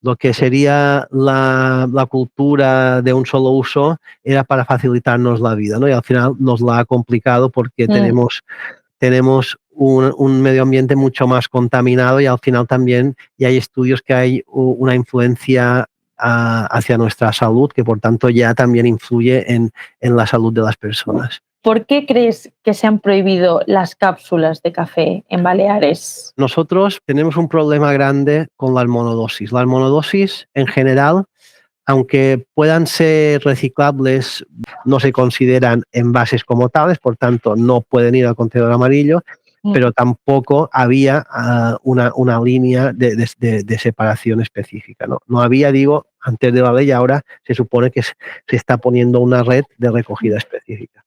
Lo que sería la cultura de un solo uso era para facilitarnos la vida, ¿no? Y al final nos la ha complicado porque tenemos un medio ambiente mucho más contaminado y al final también y hay estudios que hay una influencia hacia nuestra salud que por tanto ya también influye en la salud de las personas. ¿Por qué crees que se han prohibido las cápsulas de café en Baleares? Nosotros tenemos un problema grande con las monodosis. Las monodosis en general, aunque puedan ser reciclables, no se consideran envases como tales, por tanto no pueden ir al contenedor amarillo, pero tampoco había una línea de separación específica. No había, digo, antes de la ley, ahora se supone que se está poniendo una red de recogida específica,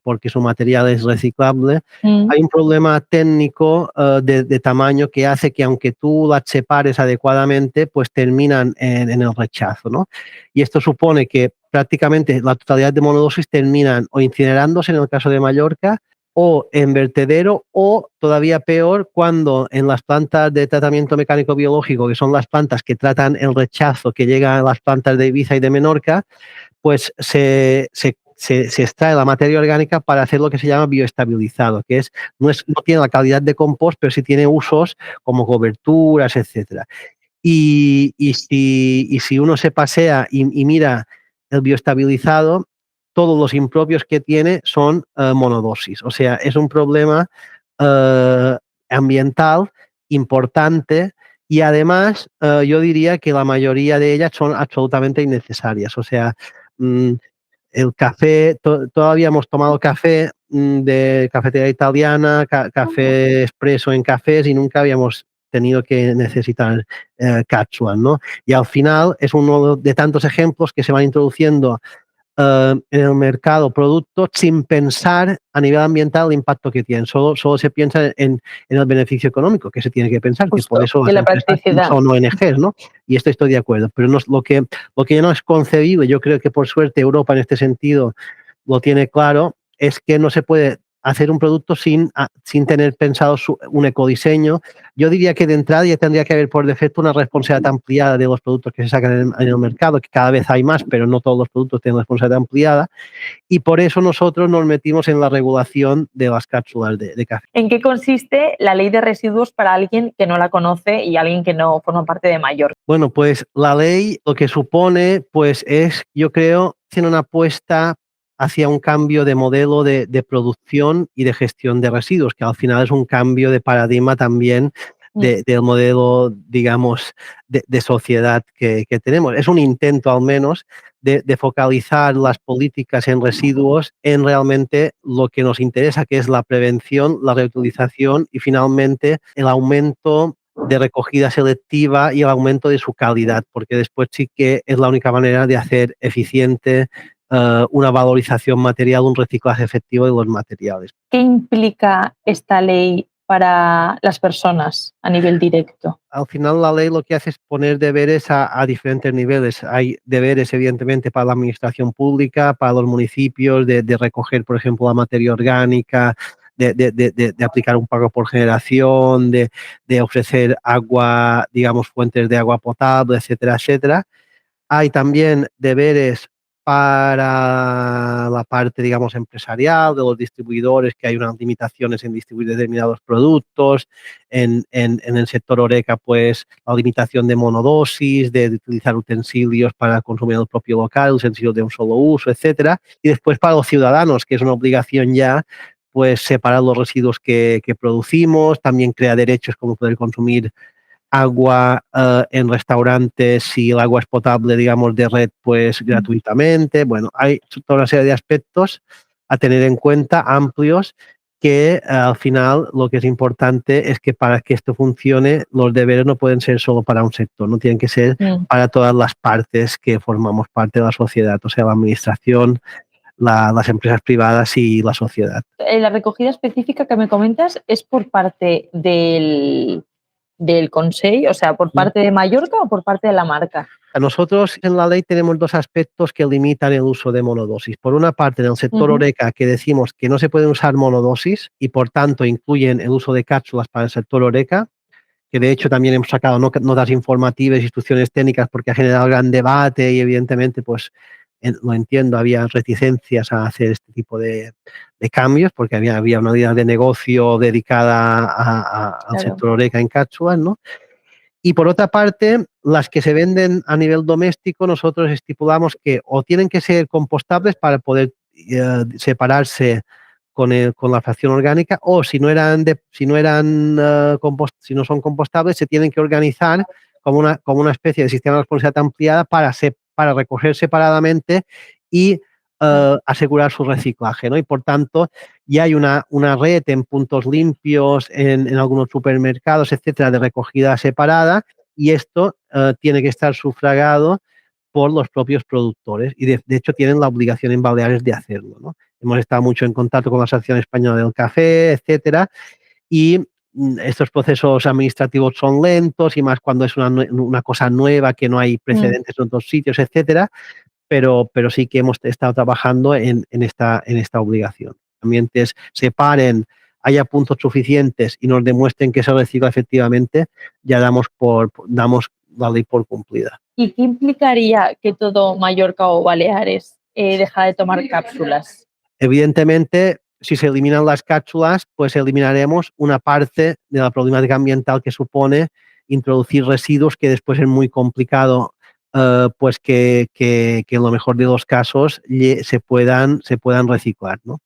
porque su material es reciclable. Hay un problema técnico de tamaño que hace que aunque tú las separes adecuadamente, pues terminan en el rechazo, ¿no? Y esto supone que prácticamente la totalidad de monodosis terminan o incinerándose en el caso de Mallorca, o en vertedero, o todavía peor, cuando en las plantas de tratamiento mecánico biológico, que son las plantas que tratan el rechazo que llega a las plantas de Ibiza y de Menorca, pues se extrae la materia orgánica para hacer lo que se llama bioestabilizado, que no tiene la calidad de compost, pero sí tiene usos como coberturas, etcétera. Y si uno se pasea y mira el bioestabilizado, todos los impropios que tiene son monodosis. O sea, es un problema ambiental importante y además yo diría que la mayoría de ellas son absolutamente innecesarias. O sea, el café, todavía hemos tomado café de cafetería italiana, café expreso en cafés y nunca habíamos tenido que necesitar cápsulas, ¿no? Y al final es uno de tantos ejemplos que se van introduciendo en el mercado productos sin pensar a nivel ambiental el impacto que tienen. Solo se piensa en el beneficio económico, que se tiene que pensar, Justo, que por eso que las la empresas practicidad. son ONGs, ¿no? Y esto estoy de acuerdo. Pero lo que ya no es concebible, yo creo que por suerte Europa en este sentido lo tiene claro, es que no se puede hacer un producto sin tener pensado un ecodiseño. Yo diría que de entrada ya tendría que haber por defecto una responsabilidad ampliada de los productos que se sacan en el mercado, que cada vez hay más, pero no todos los productos tienen responsabilidad ampliada, y por eso nosotros nos metimos en la regulación de las cápsulas de café. ¿En qué consiste la ley de residuos para alguien que no la conoce y alguien que no forma parte de Mallorca? Bueno, pues la ley lo que supone pues es, yo creo, hacer una apuesta hacia un cambio de modelo de producción y de gestión de residuos, que al final es un cambio de paradigma también del modelo, digamos, de sociedad que tenemos. Es un intento, al menos, de focalizar las políticas en residuos en realmente lo que nos interesa, que es la prevención, la reutilización y, finalmente, el aumento de recogida selectiva y el aumento de su calidad, porque después sí que es la única manera de hacer eficiente una valorización material, un reciclaje efectivo de los materiales. ¿Qué implica esta ley para las personas a nivel directo? Al final la ley lo que hace es poner deberes a diferentes niveles. Hay deberes, evidentemente, para la administración pública, para los municipios, de recoger, por ejemplo, la materia orgánica, de aplicar un pago por generación, de ofrecer agua, digamos, fuentes de agua potable, etcétera, etcétera. Hay también deberes para la parte, digamos, empresarial, de los distribuidores, que hay unas limitaciones en distribuir determinados productos. En el sector HoReCa, pues, la limitación de monodosis, de utilizar utensilios para consumir en el propio local, utensilios de un solo uso, etcétera. Y después para los ciudadanos, que es una obligación ya, pues, separar los residuos que producimos, también crea derechos como poder consumir agua en restaurantes, si el agua es potable, digamos, de red, pues gratuitamente. Bueno, hay toda una serie de aspectos a tener en cuenta, amplios, que al final lo que es importante es que para que esto funcione, los deberes no pueden ser solo para un sector, no tienen que ser para todas las partes que formamos parte de la sociedad, o sea, la administración, las empresas privadas y la sociedad. La recogida específica que me comentas es por parte del Consell, o sea, ¿por parte de Mallorca o por parte de la marca? Nosotros en la ley tenemos dos aspectos que limitan el uso de monodosis. Por una parte, en el sector HoReCa, que decimos que no se pueden usar monodosis y por tanto incluyen el uso de cápsulas para el sector HoReCa, que de hecho también hemos sacado notas informativas, instrucciones técnicas, porque ha generado gran debate y evidentemente, pues lo entiendo, había reticencias a hacer este tipo de cambios, porque había una unidad de negocio dedicada al sector Horeca en cápsulas, ¿no? Y por otra parte, las que se venden a nivel doméstico, nosotros estipulamos que o tienen que ser compostables para poder separarse con la fracción orgánica, o si no son compostables, se tienen que organizar como una especie de sistema de responsabilidad ampliada para recoger separadamente y asegurar su reciclaje, ¿no? Y por tanto, ya hay una red en puntos limpios, en algunos supermercados, etcétera, de recogida separada, y esto tiene que estar sufragado por los propios productores, y de hecho tienen la obligación en Baleares de hacerlo, ¿no? Hemos estado mucho en contacto con la Asociación Española del Café, etcétera, y estos procesos administrativos son lentos, y más cuando es una cosa nueva que no hay precedentes en otros sitios, etcétera, pero sí que hemos estado trabajando en esta obligación. Ambientes separen, haya puntos suficientes y nos demuestren que se recicla efectivamente, ya damos la ley por cumplida. ¿Y qué implicaría que todo Mallorca o Baleares deja de tomar cápsulas? Evidentemente, si se eliminan las cápsulas, pues eliminaremos una parte de la problemática ambiental que supone introducir residuos, que después es muy complicado, pues que en lo mejor de los casos se puedan reciclar, ¿no?